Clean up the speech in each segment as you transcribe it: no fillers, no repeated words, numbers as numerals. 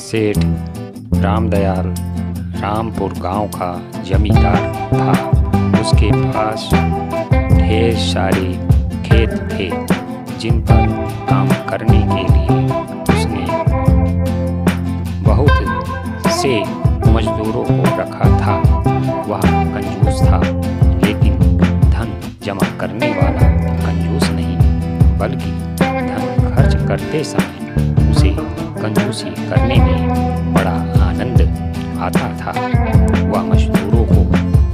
सेठ रामदयाल रामपुर गांव का जमींदार था। उसके पास ढेर सारे खेत थे जिन पर काम करने के लिए उसने बहुत से मजदूरों को रखा था। वह कंजूस था, लेकिन धन जमा करने वाला कंजूस नहीं, बल्कि धन खर्च करते समय उसे कंजूसी करने में बड़ा आनंद आता था। वह मजदूरों को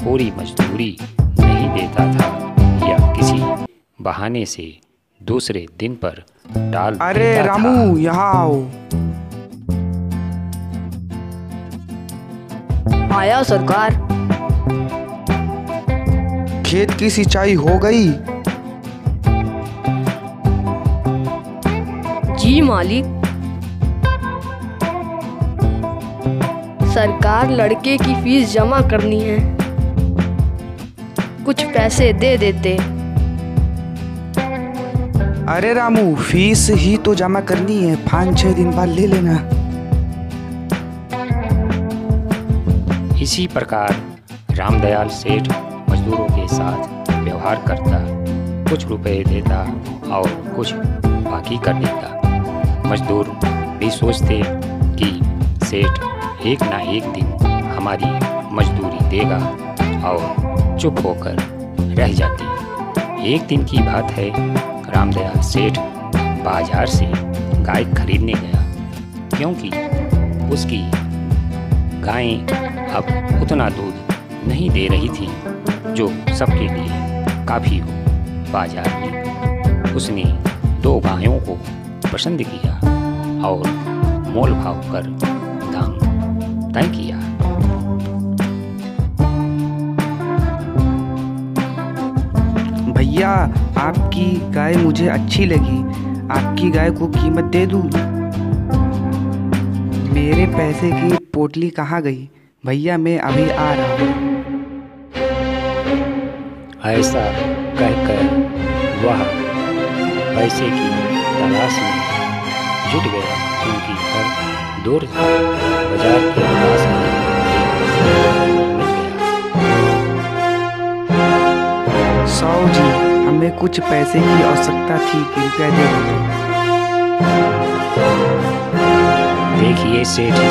पूरी मजदूरी नहीं देता था या किसी बहाने से दूसरे दिन पर टाल देता था। अरे रामू, यहाँ आओ। आया सरकार। खेत की सिंचाई हो गई? जी मालिक। सरकार लड़के की फीस जमा करनी है, कुछ पैसे दे देते। अरे रामू, फीस ही तो जमा करनी है, 5-6 दिन बाद ले लेना। इसी प्रकार रामदयाल सेठ मजदूरों के साथ व्यवहार करता, कुछ रुपए देता और कुछ बाकी कर देता। मजदूर भी सोचते कि सेठ एक ना एक दिन हमारी मजदूरी देगा और चुप होकर रह जाती। एक दिन की बात है, रामदयाल सेठ बाजार से गाय खरीदने गया, क्योंकि उसकी गायें अब उतना दूध नहीं दे रही थी जो सबके लिए काफ़ी हो। बाजार में उसने 2 गायों को पसंद किया और मोल भाव कर दाम तय किया। भैया, आपकी गाय मुझे अच्छी लगी, आपकी गाय को कीमत दे दूं? मेरे पैसे की पोटली कहाँ गई? भैया, मैं अभी आ रहा हूँ। ऐसा कहकर वह पैसे की तलाश में जुट गया, क्योंकि घर दूर था। बाजार के पास में साहू जी, हमें कुछ पैसे की आवश्यकता थी, कृपया दे देते। देखिए सेठ जी,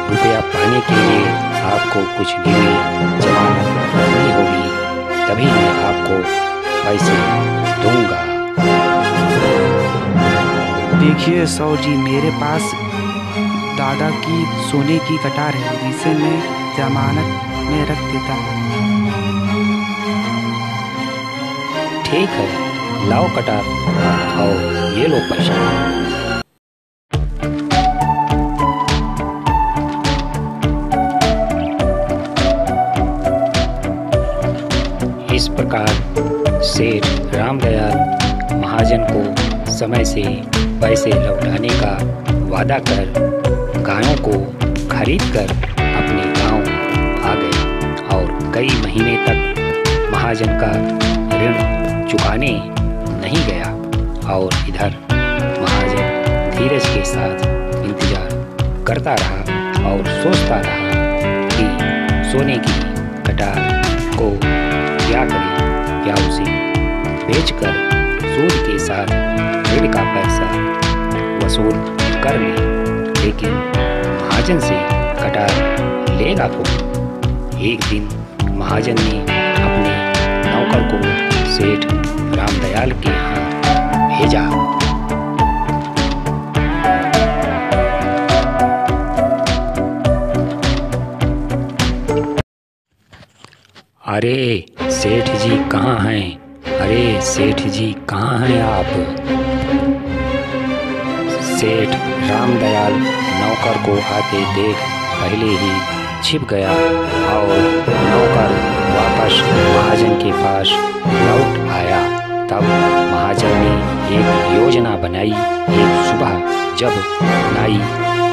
रुपया पाने के लिए आपको कुछ गिरवी जमानत रखनी होगी, तभी मैं आपको पैसे दूंगा। देखिए साहू जी, मेरे पास दादा की सोने की कटार है, जिसे मैं जमानत में रख देता हूँ। ठीक है, लाओ कटार और ये लो पैसा। इस प्रकार सेठ रामदयाल महाजन को समय से पैसे लौटाने का वादा कर गायों को खरीदकर अपने गांव आ गया और कई महीने तक महाजन का ऋण चुकाने नहीं गया। और इधर महाजन धीरज के साथ इंतजार करता रहा और सोचता रहा कि सोने की कटार को क्या करे, क्या उसे बेचकर सूद के साथ ऋण का पैसा वसूल कर ले। लेकिन महाजन से कटार लेगा कौन? एक दिन महाजन ने अपने नौकर को सेठ रामदयाल के यहाँ भेजा। अरे सेठ जी कहाँ हैं? अरे सेठ जी कहाँ हैं आप? सेठ रामदयाल नौकर को आते देख पहले ही छिप गया और नौकर वापस महाजन के पास लौट आया। तब महाजन ने एक योजना बनाई। एक सुबह जब नाई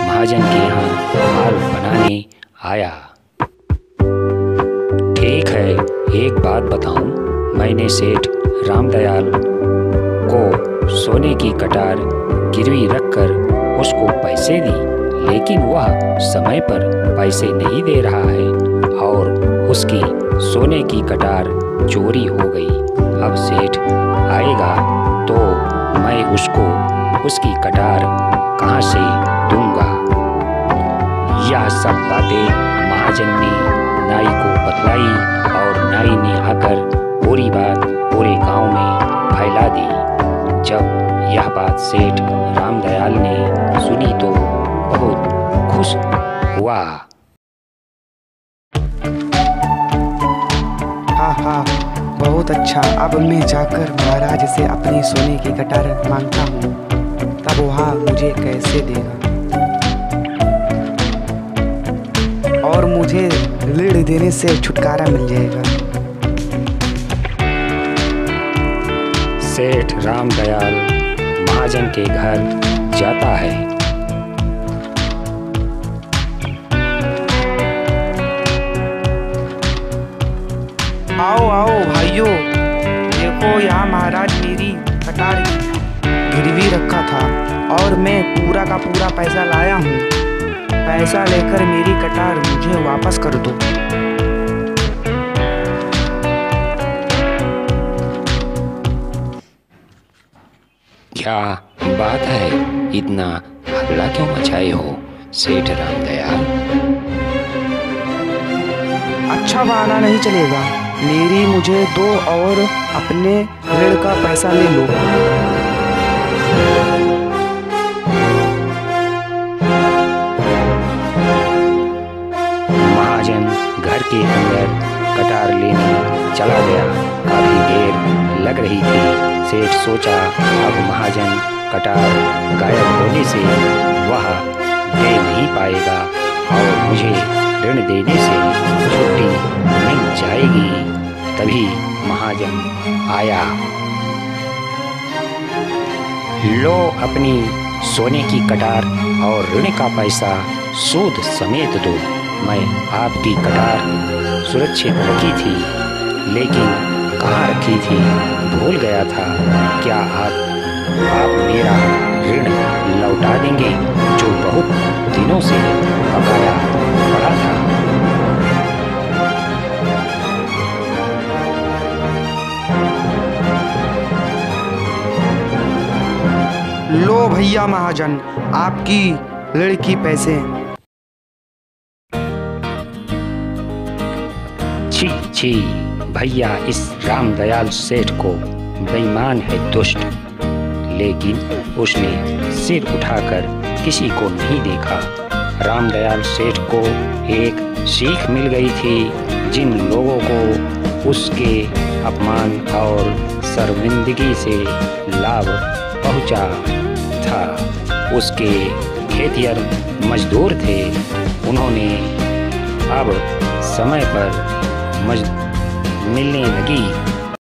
महाजन के यहाँ माल बनाने आया, ठीक है, एक बात बताऊं, मैंने सेठ रामदयाल को सोने की कटार गिरवी रखकर उसको पैसे दी, लेकिन वह समय पर पैसे नहीं दे रहा है और उसकी सोने की कटार चोरी हो गई। अब सेठ आएगा तो मैं उसको उसकी कटार कहाँ से दूंगा। यह सब बातें महाजन ने नाई को बतलाई और नाई ने आकर पूरी बात पूरे गांव में फैला दी। जब यह बात सेठ रामदयाल ने सुनी तो बहुत खुश हुआ। हाँ, बहुत अच्छा। अब मैं जाकर महाराज से अपनी सोने की कटार मांगता हूँ, तब वहाँ मुझे कैसे देगा और मुझे ऋण देने से छुटकारा मिल जाएगा। सेठ रामदयाल महाजन के घर जाता है। आओ भाइयों, देखो यहाँ महाराज मेरी कटार गिरवी रखा था और मैं पूरा का पूरा पैसा लाया हूँ। पैसा लेकर मेरी कटार मुझे वापस कर दो। क्या बात है, इतना हल्ला क्यों मचाए हो सेठ रामदयाल? अच्छा बहाना नहीं चलेगा, मुझे दो और अपने ऋण का पैसा ले लो। महाजन घर के अंदर कटार लेने चला गया। काफी देर लग रही थी। सेठ सोचा अब महाजन कटार गायब होने से वह दे नहीं पाएगा और मुझे ऋण देने से छुट्टी मिल जाएगी। तभी महाजन आया। लो अपनी सोने की कटार और ऋण का पैसा सूद समेत दो। मैं आपकी कटार सुरक्षित रखी थी, लेकिन कहाँ रखी थी भूल गया था। क्या आप मेरा ऋण लौटा देंगे जो बहुत दिनों से बकाया पड़ा था? लो भैया महाजन, आपकी ऋण की पैसे। छी भैया, इस रामदयाल सेठ को बेईमान है, दुष्ट। लेकिन उसने सिर उठाकर किसी को नहीं देखा। रामदयाल सेठ को एक सीख मिल गई थी। जिन लोगों को उसके अपमान और शर्मिंदगी से लाभ पहुंचा था, उसके खेतिहर मजदूर थे, उन्होंने अब समय पर मिलने लगी